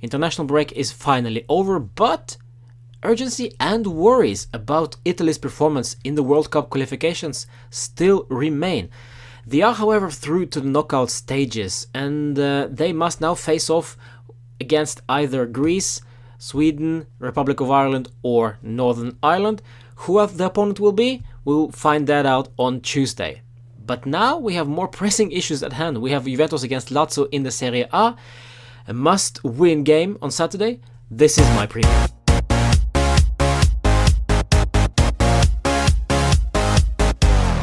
International break is finally over, but urgency and worries about Italy's performance in the World Cup qualifications still remain. They are, however, through to the knockout stages, and they must now face off against either Greece, Sweden, Republic of Ireland or Northern Ireland. Who the opponent will be, we'll find that out on Tuesday. But now we have more pressing issues at hand. We have Juventus against Lazio in the Serie A, a must-win game on Saturday. This is my preview.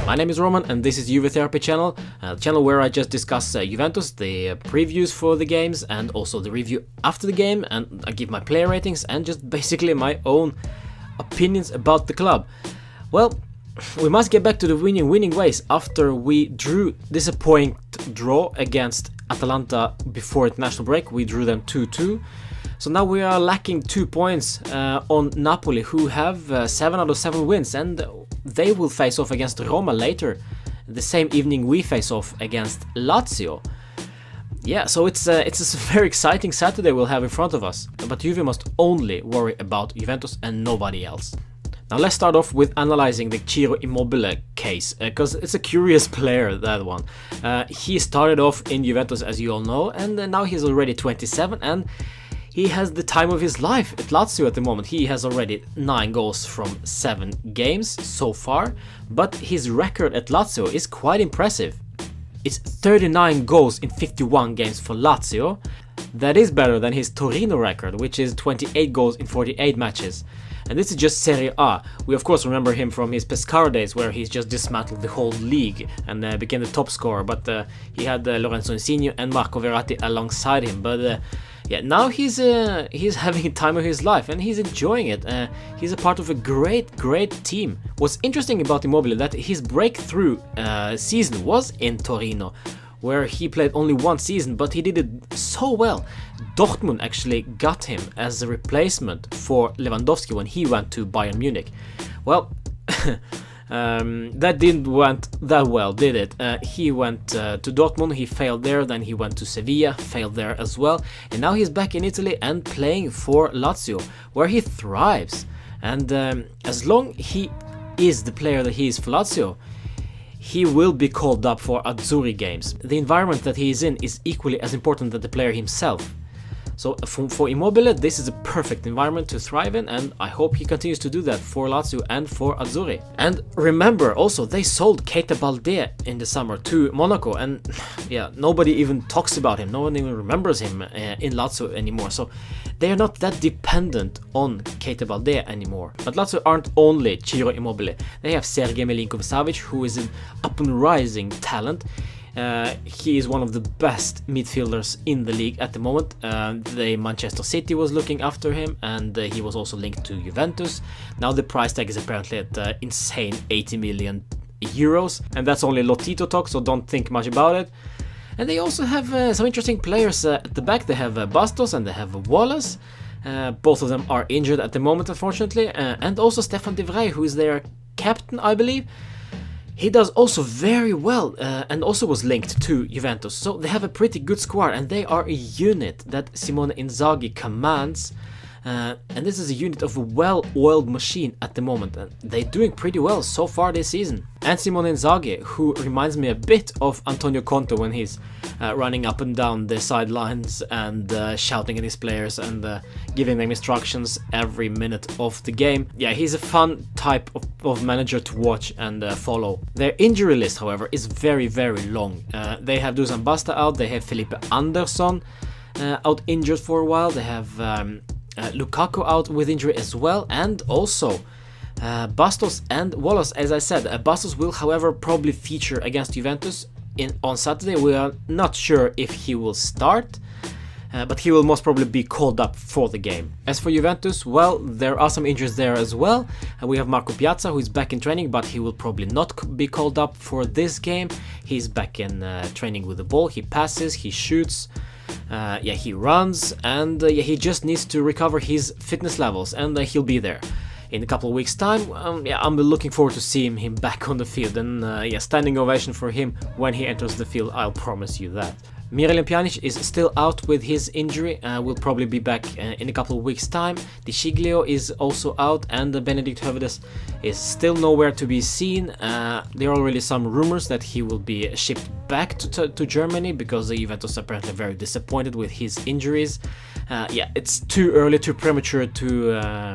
My name is Roman and this is Juve Therapy channel, a channel where I just discuss Juventus, the previews for the games and also the review after the game, and I give my player ratings and just basically my own opinions about the club. Well, we must get back to the winning ways after we drew disappointing draw against Atalanta before international break. We drew them 2-2. So now we are lacking 2 points on Napoli, who have 7 out of 7 wins, and they will face off against Roma later, the same evening we face off against Lazio. Yeah, so it's a very exciting Saturday we'll have in front of us, but Juve must only worry about Juventus and nobody else. Now let's start off with analyzing the Ciro Immobile case, because it's a curious player, that one. He started off in Juventus, as you all know, and now he's already 27, and he has the time of his life at Lazio at the moment. He has already 9 goals from 7 games so far, but his record at Lazio is quite impressive. It's 39 goals in 51 games for Lazio. That is better than his Torino record, which is 28 goals in 48 matches. And this is just Serie A. We of course remember him from his Pescara days, where he's just dismantled the whole league and became the top scorer, but he had Lorenzo Insigne and Marco Verratti alongside him. But yeah, now he's having a time of his life and he's enjoying it. He's a part of a great team. What's interesting about Immobile that his breakthrough season was in Torino, where he played only 1 season, but he did it so well. Dortmund actually got him as a replacement for Lewandowski when he went to Bayern Munich. Well, that didn't went that well, did it? He went to Dortmund, he failed there, then he went to Sevilla, failed there as well, and now he's back in Italy and playing for Lazio, where he thrives. And as long he is the player that he is for Lazio, he will be called up for Azzurri games. The environment that he is in is equally as important as the player himself. So for Immobile, this is a perfect environment to thrive in, and I hope he continues to do that for Lazio and for Azzurri. And remember also, they sold Keita Balde in the summer to Monaco, and yeah, nobody even talks about him, no one even remembers him in Lazio anymore. So they are not that dependent on Keita Balde anymore. But Lazio aren't only Ciro Immobile. They have Sergej Milinkovic-Savic, who is an up-and-rising talent. He is one of the best midfielders in the league at the moment. Manchester City was looking after him, and he was also linked to Juventus. Now the price tag is apparently at insane 80 million euros, and that's only Lotito talk, so don't think much about it. And they also have some interesting players at the back. They have Bastos and they have Wallace. Both of them are injured at the moment, unfortunately, and also Stefan de Vrij, who is their captain, I believe. He does also very well, and also was linked to Juventus. So they have a pretty good squad, and they are a unit that Simone Inzaghi commands. And this is a unit of a well-oiled machine at the moment, and they're doing pretty well so far this season. And Simone Inzaghi, who reminds me a bit of Antonio Conte when he's running up and down the sidelines and shouting at his players and giving them instructions every minute of the game. Yeah, he's a fun type of manager to watch and follow. Their injury list, however, is very long. They have Dusan Basta out, they have Felipe Anderson out injured for a while, they have Lukaku out with injury as well, and also Bastos and Wallace. As I said, Bastos will, however, probably feature against Juventus on Saturday. We are not sure if he will start, but he will most probably be called up for the game. As for Juventus, well, there are some injuries there as well. We have Marco Piazza, who is back in training, but he will probably not be called up for this game. He's back in training with the ball, he passes, he shoots. He runs, and he just needs to recover his fitness levels, and he'll be there in a couple of weeks' time. I'm looking forward to seeing him back on the field, and standing ovation for him when he enters the field, I'll promise you that. Miralem Pjanic is still out with his injury, will probably be back in a couple of weeks' time. Di Sciglio is also out, and Benedikt Hövedes is still nowhere to be seen. There are already some rumors that he will be shipped back to Germany because the Juventus are apparently very disappointed with his injuries. Yeah, it's too early, too premature to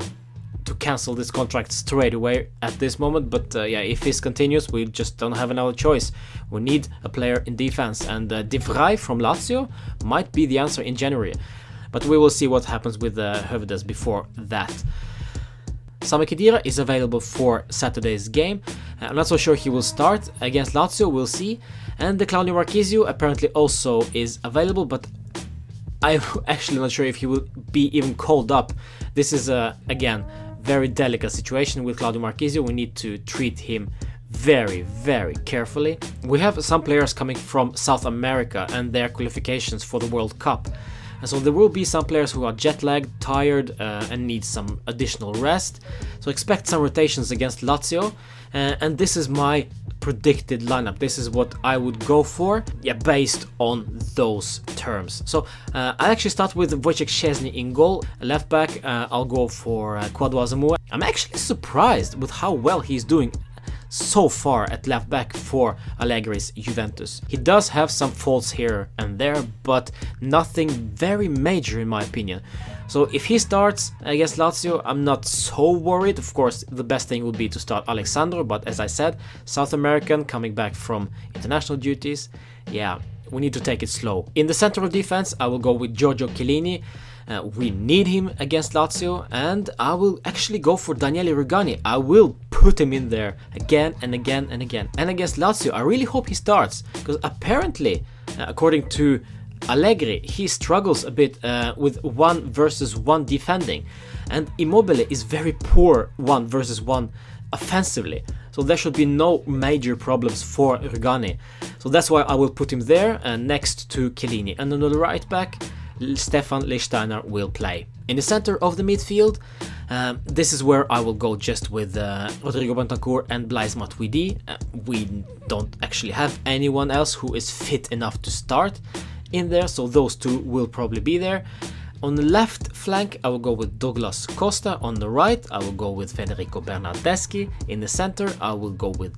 cancel this contract straight away at this moment, but yeah, if this continues, we just don't have another choice. We need a player in defense, and De Vrij from Lazio might be the answer in January, but we will see what happens with Hövedes before that. Sami Khedira is available for Saturday's game. I'm not so sure he will start against Lazio, we'll see. And the Claudio Marchisio apparently also is available, but I'm actually not sure if he will be even called up. This is again, very delicate situation with Claudio Marchisio. We need to treat him very, very carefully. We have some players coming from South America and their qualifications for the World Cup. And so there will be some players who are jet lagged, tired, and need some additional rest. So expect some rotations against Lazio. And this is my predicted lineup. This is what I would go for, yeah, based on those terms. So I actually start with Wojciech Szczesny in goal. Left back, I'll go for Kwadwo Asamoah. I'm actually surprised with how well he's doing so far at left back for Allegri's Juventus. He does have some faults here and there, but nothing very major in my opinion. So if he starts against Lazio, I'm not so worried. Of course, the best thing would be to start Alexandro, but as I said, South American coming back from international duties, yeah, we need to take it slow. In the center of defense, I will go with Giorgio Chiellini. We need him against Lazio, and I will actually go for Daniele Rugani. I will put him in there again and again and again. And against Lazio, I really hope he starts, because apparently, according to Allegri, he struggles a bit with 1-versus-1 defending, and Immobile is very poor 1-versus-1 offensively. So there should be no major problems for Rugani. So that's why I will put him there next to Chiellini. And on the right back, Stefan Lichtsteiner will play. In the center of the midfield, this is where I will go just with Rodrigo Bentancur and Blaise Matuidi. We don't actually have anyone else who is fit enough to start in there, so those two will probably be there. On the left flank, I will go with Douglas Costa. On the right, I will go with Federico Bernardeschi. In the center, I will go with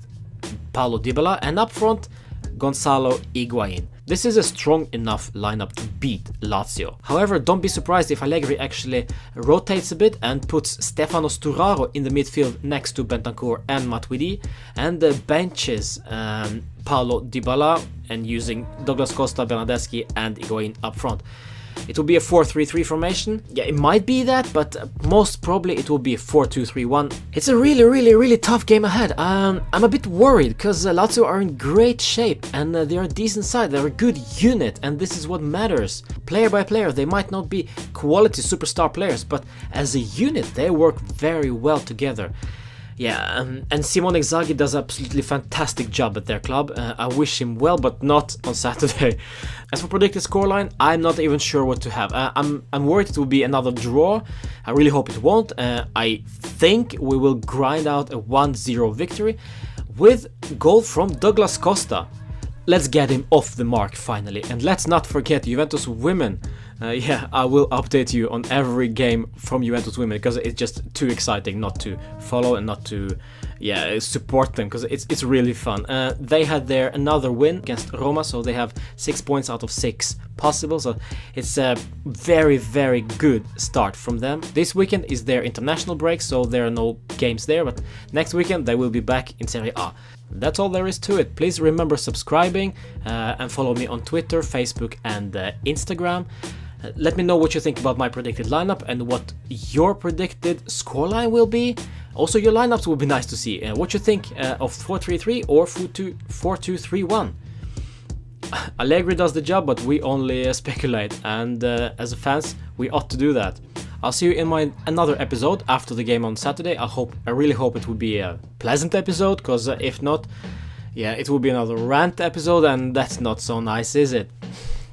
Paulo Dybala, and up front, Gonzalo Higuain. This is a strong enough lineup to beat Lazio. However, don't be surprised if Allegri actually rotates a bit and puts Stefano Sturaro in the midfield next to Bentancur and Matuidi, and benches Paulo Dybala and using Douglas Costa, Bernardeschi and Higuain up front. It will be a 4-3-3 formation. Yeah, it might be that, but most probably it will be a 4-2-3-1. It's a really tough game ahead. I'm a bit worried because Lazio are in great shape and they are a decent side. They're a good unit, and this is what matters. Player by player, they might not be quality superstar players, but as a unit, they work very well together. Yeah, and Simone Inzaghi does an absolutely fantastic job at their club. I wish him well, but not on Saturday. As for predicted scoreline, I'm not even sure what to have. I'm worried it will be another draw. I really hope it won't. I think we will grind out a 1-0 victory with goal from Douglas Costa. Let's get him off the mark finally. And let's not forget Juventus Women. Yeah, I will update you on every game from Juventus Women because it's just too exciting not to follow and not to, yeah, support them because it's really fun. They had their another win against Roma, so they have 6 points out of 6 possible. So it's a very good start from them. This weekend is their international break, so there are no games there. But next weekend they will be back in Serie A. That's all there is to it. Please remember subscribing and follow me on Twitter, Facebook and Instagram. Let me know what you think about my predicted lineup and what your predicted scoreline will be. Also, your lineups will be nice to see. What you think of 4-3-3 or 4-2-3-1. Allegri does the job, but we only speculate, and as fans, we ought to do that. I'll see you in another episode after the game on Saturday. I really hope it will be a pleasant episode, because if not, yeah, it will be another rant episode, and that's not so nice, is it?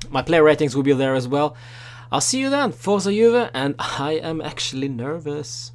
My player ratings will be there as well. I'll see you then. Forza Juve, and I am actually nervous.